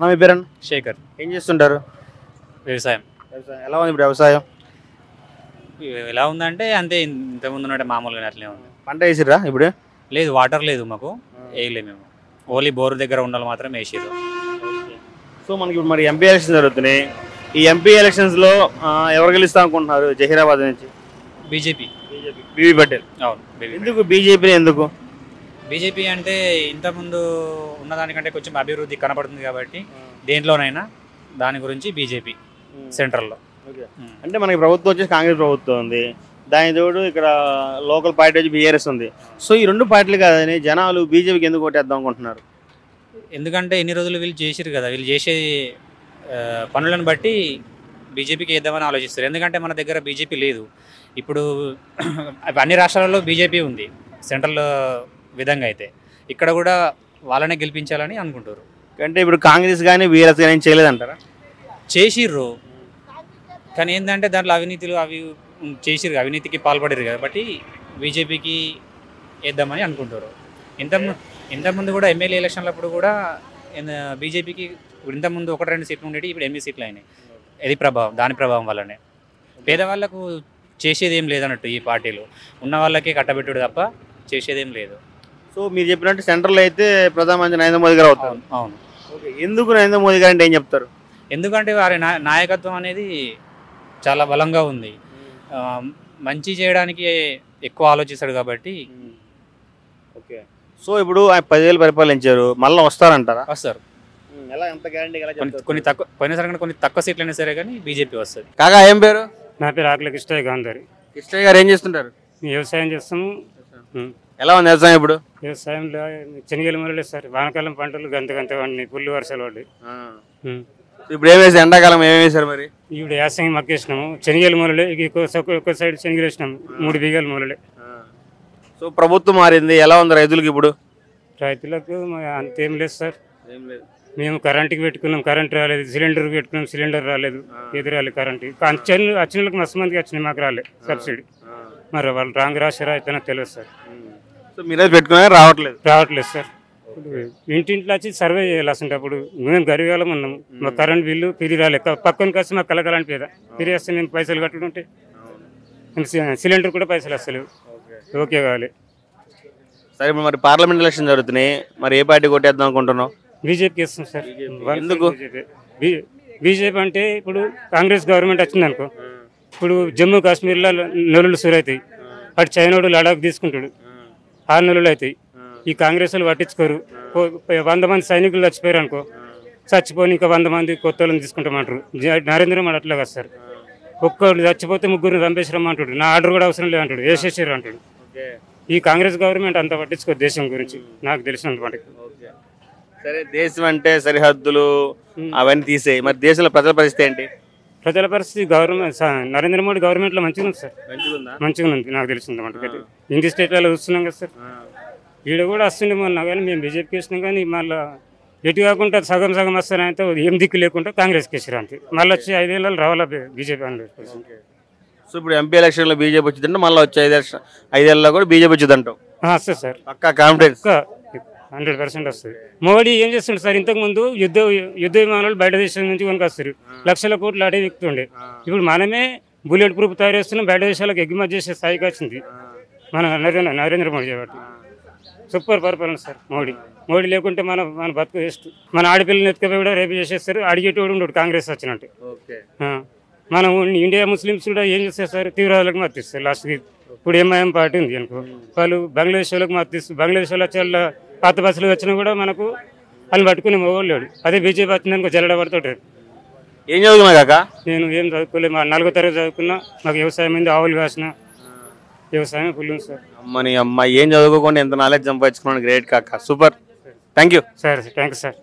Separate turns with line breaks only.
మీ పేరు
శేఖర్.
ఏం చేస్తుంటారు?
వ్యవసాయం.
ఎలా ఉంది ఇప్పుడు వ్యవసాయం?
ఎలా ఉందంటే అంతే, ఇంతకుముందు ఉన్నట్టు మామూలుగా అట్లే ఉంది.
పంట వేసిర్రా ఇప్పుడు?
లేదు, వాటర్ లేదు మాకు, వేయలేదు మేము. ఓన్లీ బోర్ దగ్గర ఉండాలి మాత్రం వేసిర్రు.
సో మనకి ఇప్పుడు మరి ఎంపీ ఎలక్షన్స్ జరుగుతున్నాయి. ఈ ఎంపీ ఎలక్షన్స్లో ఎవరు గెలుస్తా అనుకుంటున్నారు జహీరాబాద్ నుంచి?
బీజేపీ.
బీవీ పటేల్.
అవును.
ఎందుకు బీజేపీ? ఎందుకు
బీజేపీ అంటే ఇంతకుముందు ఉన్నదానికంటే కొంచెం అభివృద్ధి కనపడుతుంది కాబట్టి దేంట్లోనైనా దాని గురించి బీజేపీ సెంట్రల్లో.
అంటే మనకి ప్రభుత్వం వచ్చేసి కాంగ్రెస్ ప్రభుత్వం ఉంది, దాని తోడు ఇక్కడ లోకల్ పార్టీ వచ్చి బీఆర్ఎస్ ఉంది. సో ఈ రెండు పార్టీలు కాదని జనాలు బీజేపీకి ఎందుకు ఓటేద్దాం అనుకుంటున్నారు?
ఎందుకంటే ఎన్ని రోజులు వీళ్ళు చేసిరు కదా, వీళ్ళు చేసే పనులను బట్టి బీజేపీకి వేద్దామని ఆలోచిస్తారు. ఎందుకంటే మన దగ్గర బీజేపీ లేదు ఇప్పుడు. అన్ని రాష్ట్రాలలో బీజేపీ ఉంది సెంట్రల్ విధంగా, అయితే ఇక్కడ కూడా వాళ్ళనే గెలిపించాలని అనుకుంటారు.
అంటే ఇప్పుడు కాంగ్రెస్ కానీ బీఆర్ఎస్ కానీ చేయలేదంటారా?
చేసిర్రు, కానీ ఏంటంటే దాంట్లో అవినీతులు అవి చేసిర్రు, అవినీతికి పాల్పడారు కాబట్టి బీజేపీకి వేద్దామని అనుకుంటారు. ఇంతకుముందు కూడా ఎమ్మెల్యే ఎలక్షన్లప్పుడు కూడా బీజేపీకి ఇంతకుముందు 1-2 సీట్లు ఉండేవి, ఇప్పుడు 8 సీట్లు అయినాయి. ఇది దాని ప్రభావం వల్లనే. పేదవాళ్లకు చేసేది ఏం లేదన్నట్టు ఈ పార్టీలు ఉన్న వాళ్ళకే కట్టబెట్టుడు తప్ప చేసేదేం లేదు.
సో మీరు చెప్పినట్టు సెంట్రల్ అయితే ప్రధానమంత్రి నరేంద్ర మోదీ గారు అవుతారు.
అవును.
ఓకే, ఎందుకు నరేంద్ర మోదీ గారు అంటే ఏం చెప్తారు?
ఎందుకంటే వారి నాయకత్వం అనేది చాలా బలంగా ఉంది, మంచి చేయడానికి ఎక్కువ ఆలోచిస్తాడు కాబట్టి.
ఓకే, సో ఇప్పుడు ఆయన 10 ఏళ్ళు పరిపాలించారు, మళ్ళీ వస్తారంటారా?
వస్తారు.
ఎలా, ఎంత గ్యారంటీ?
కొన్ని తక్కువ పోయినసారి కొన్ని తక్కువ సీట్లు అయినా సరే కానీ బీజేపీ వస్తుంది.
కాకా ఏం పేరు?
నా పేరు ఆకుల కిష్టయ్య గాంధారి.
కిష్టయ్య గారు ఏం చేస్తుంటారు?
వ్యవసాయం చేస్తాము.
ఎలా ఉంది వ్యవసాయం ఇప్పుడు?
వ్యవసాయంలో శనగలు మొదలు సార్, వానకాలం పంటలు గంత వాడినాయి, పుల్లు వర్షాలు పడ్డాయి.
ఇప్పుడు ఏం వేసారు? ఎండాకాలం ఏమేమి వేసారు మరి?
ఇప్పుడు యాసంగి మక్కేసినాము, శనగలు మొదలే, ఒక్క సైడ్ శనగలు వేసినాము, 3 బిఘాలు మొదలే.
సో ప్రభుత్వం మారింది, ఎలా ఉంది రైతులకు ఇప్పుడు?
రైతులకు అంతేం లేదు సార్. మేము కరెంటుకి పెట్టుకున్నాం, కరెంట్ రాలేదు. సిలిండర్ పెట్టుకున్నాం, సిలిండర్ రాలేదు. ఎదురు రాలేదు కరెంటు. వచ్చిన వాళ్ళకి మస్తు మందికి వచ్చినాయి, మాకు రాలేదు సబ్సిడీ. మరి వాళ్ళు రాంగ్ రాశారా అయితే తెలియదు సార్.
సో మీరే పెట్టుకున్నా రావట్లేదు
సార్. ఇంటింట్లో వచ్చి సర్వే చేయాలి అసలు. అప్పుడు మేము గరిగాలం ఉన్నాం, మా కరెంట్ బిల్లు పిరి రాలేదు. పక్కన కాస్త మాకు కలకలాంటి పేద పిరి వస్తే మేము పైసలు కట్టుకుంటే సిలిండర్ కూడా పైసలు వస్తలేవు. ఓకే కావాలి.
సరే, ఇప్పుడు మరి పార్లమెంట్ ఎలక్షన్ జరుగుతున్నాయి, మరి ఏ పార్టీ కొట్టేద్దాం అనుకుంటున్నావు?
బీజేపీకి ఇస్తాం సార్.
ఎందుకు
బీజేపీ అంటే ఇప్పుడు కాంగ్రెస్ గవర్నమెంట్ వచ్చింది అనుకో, ఇప్పుడు జమ్మూ కాశ్మీర్లో నెలలు సురైతాయి, అటు చైనాడు లడాక్ తీసుకుంటాడు, 6 నెలలు అవుతాయి. ఈ కాంగ్రెస్ వాళ్ళు పట్టించుకోరు. 100 మంది సైనికులు చచ్చిపోయారు అనుకో, చచ్చిపోయి ఇంకా 100 మంది కొత్త వాళ్ళని తీసుకుంటామంటారు. నరేంద్ర మోడీ అట్లా కదా సార్, ఒక్కరు చచ్చిపోతే 3 చంపేసిరమ్మంటాడు, నా ఆర్డర్ కూడా అవసరం లేదంటాడు, వేసేసారు అంటాడు. ఈ కాంగ్రెస్ గవర్నమెంట్ అంతా పట్టించుకోరు దేశం గురించి నాకు తెలిసినంత మటుకు.
సరే, దేశం అంటే సరిహద్దులు అవన్నీ తీసేయి, మరి దేశంలో ప్రజల పరిస్థితి ఏంటి?
ప్రజల పరిస్థితి గవర్నమెంట్ నరేంద్ర మోడీ గవర్నమెంట్లో మంచిగా ఉంది సార్. మంచిగా ఉంది నాకు తెలిసినంత మటుకు. హిందీ స్టేట్లలో చూస్తున్నాం కదా సార్, ఈడ కూడా వస్తుండే మొన్న, కానీ మేము బీజేపీకి వేసినాం. కానీ మళ్ళీ ఎటు కాకుండా సగం వస్తానంటే ఏం దిక్కు లేకుండా కాంగ్రెస్కి వేసారు అంతే. మళ్ళీ వచ్చి 5 ఏళ్ళు రావాలా బీజేపీ అని.
సో ఇప్పుడు ఎంపీ ఎలక్షన్లో బీజేపీ వచ్చిందంటే మళ్ళీ వచ్చే 5 ఏళ్ళలో కూడా బీజేపీ వచ్చిందంటావు?
వస్తుంది సార్,
పక్కా కాన్ఫిడెన్స్.
100% వస్తుంది. మోడీ ఏం చేస్తుండే సార్, ఇంతకుముందు యుద్ధ విమానాలు బయట దేశం నుంచి కొనుకొస్తారు, లక్షల కోట్లు అడే ఎక్కుతుండే. ఇప్పుడు మనమే బుల్లెట్ ప్రూఫ్ తయారు చేస్తున్నాం, బయట దేశాలకు ఎగుమతి చేసే స్థాయికి వచ్చింది మన నరేంద్ర మోడీ కాబట్టి. సూపర్ పరిపాలన సార్ మోడీ లేకుంటే మన బతుకు వేస్ట్. మన ఆడపిల్లలు ఎత్తుకపోయి కూడా రేపు చేసేస్తారు, అడిగేటోడు ఉండడు కాంగ్రెస్ వచ్చినట్టు. మనం ఇండియా ముస్లిమ్స్ కూడా ఏం చేస్తారు సార్, తీవ్రవాదులకు మద్దతిస్తారు లాస్ట్కి. ఇప్పుడు ఎంఐఎం పార్టీ ఉంది అనుకో, వాళ్ళు బంగ్లాదేశ్ వాళ్ళకి మద్దతిస్తారు. బంగ్లాదేశ్ వాళ్ళు వచ్చే వాళ్ళ పాత బస్సులు వచ్చినా కూడా మనకు వాళ్ళని పట్టుకుని మొగోళ్ళాడు. అదే బీజేపీ వచ్చిందనుకో జల్లడ పడుతుంటారు.
ఏం చదువుకున్నా కాక?
నేను ఏం చదువుకోలేదు, మా 4వ తరగతి చదువుకున్నా. మాకు వ్యవసాయం మీద ఆవులు కాసిన వ్యవసాయం ఫుల్ ఉంది సార్.
అమ్మని అమ్మ, ఏం చదువుకోకుండా ఎంత నాలెడ్జ్ సంపాదించుకున్నాను, గ్రేట్ కాక, super. Thank you
sir. Thank you sir.